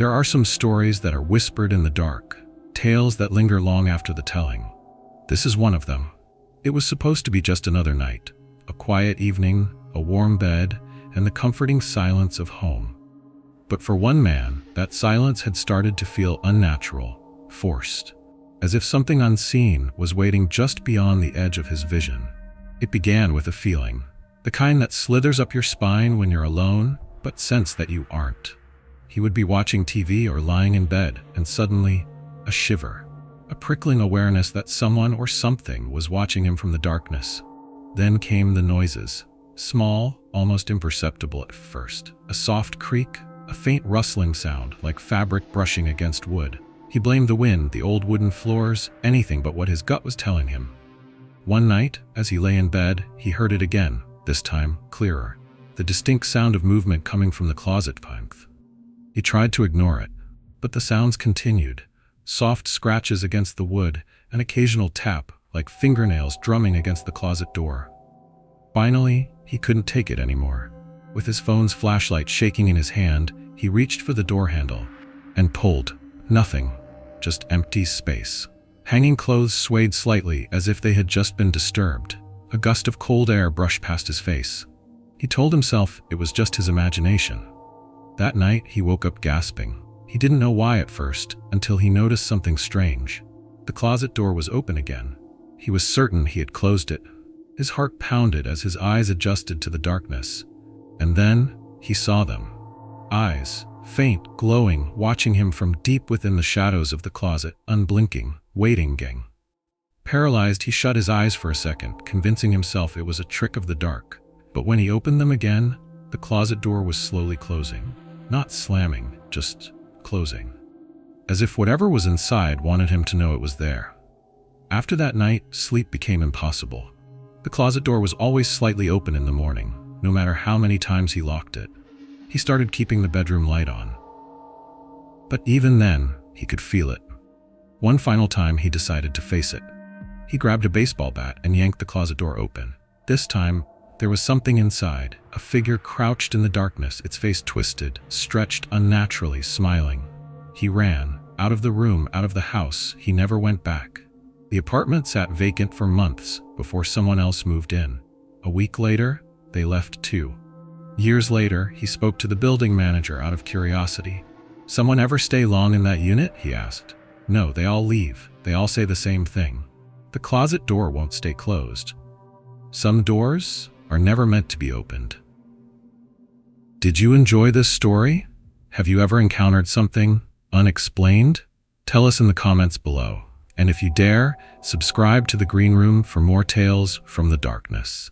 There are some stories that are whispered in the dark, tales that linger long after the telling. This is one of them. It was supposed to be just another night, a quiet evening, a warm bed, and the comforting silence of home. But for one man, that silence had started to feel unnatural, forced, as if something unseen was waiting just beyond the edge of his vision. It began with a feeling, the kind that slithers up your spine when you're alone, but sense that you aren't. He would be watching TV or lying in bed, and suddenly, a shiver, a prickling awareness that someone or something was watching him from the darkness. Then came the noises, small, almost imperceptible at first. A soft creak, a faint rustling sound like fabric brushing against wood. He blamed the wind, the old wooden floors, anything but what his gut was telling him. One night, as he lay in bed, he heard it again, this time clearer, the distinct sound of movement coming from the closet pipes. He tried to ignore it, but the sounds continued, soft scratches against the wood, an occasional tap, like fingernails drumming against the closet door. Finally, he couldn't take it anymore. With his phone's flashlight shaking in his hand, he reached for the door handle and pulled. Nothing, just empty space. Hanging clothes swayed slightly as if they had just been disturbed. A gust of cold air brushed past his face. He told himself it was just his imagination. That night, he woke up gasping. He didn't know why at first, until he noticed something strange. The closet door was open again. He was certain he had closed it. His heart pounded as his eyes adjusted to the darkness. And then, he saw them. Eyes, faint, glowing, watching him from deep within the shadows of the closet, unblinking, waiting. Paralyzed, he shut his eyes for a second, convincing himself it was a trick of the dark. But when he opened them again, the closet door was slowly closing. Not slamming, just closing. As if whatever was inside wanted him to know it was there. After that night, sleep became impossible. The closet door was always slightly open in the morning, no matter how many times he locked it. He started keeping the bedroom light on. But even then, he could feel it. One final time, he decided to face it. He grabbed a baseball bat and yanked the closet door open. This time, there was something inside, a figure crouched in the darkness, its face twisted, stretched unnaturally, smiling. He ran, out of the room, out of the house. He never went back. The apartment sat vacant for months before someone else moved in. A week later, they left too. Years later, he spoke to the building manager out of curiosity. "Someone ever stay long in that unit?" he asked. "No, they all leave. They all say the same thing. The closet door won't stay closed. Some doors are never meant to be opened." Did you enjoy this story? Have you ever encountered something unexplained? Tell us in the comments below. And if you dare, subscribe to the Green Room for more tales from the darkness.